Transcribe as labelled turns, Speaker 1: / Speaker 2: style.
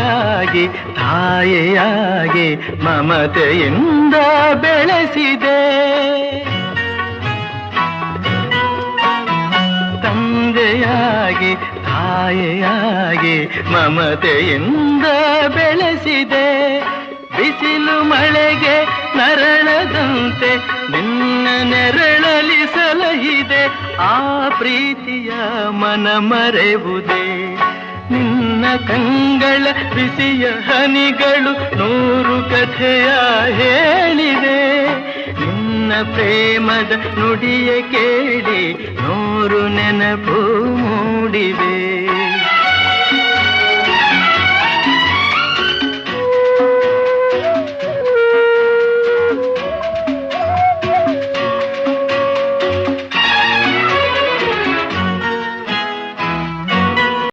Speaker 1: ತಂದೆಯಾಗಿ ತಾಯಿಯಾಗಿ ಮಮತೆಯಿಂದ ಬೆಳೆಸಿದೆ. ತಂದೆಯಾಗಿ ತಾಯಿಯಾಗಿ ಮಮತೆಯಿಂದ ಬೆಳೆಸಿದೆ. ಬಿಸಿಲು ಮಳೆಗೆ ನರಳದಂತೆ ನಿನ್ನ ನೆರಳಲಿ ಸಲಹಿದೆ. ಆ ಪ್ರೀತಿಯ ಮನ ಮರೆವುದೇ. ನಿನ್ನ ಕಂಗಳ ಬಿಸಿಯ ಹನಿಗಳು 100 ಕಥೆಯ ಹೇಳಿದೆ. ನಿನ್ನ ಪ್ರೇಮದ ನುಡಿಯ ಕೇಳಿ 100 ನೆನಪು ಮೂಡಿವೆ.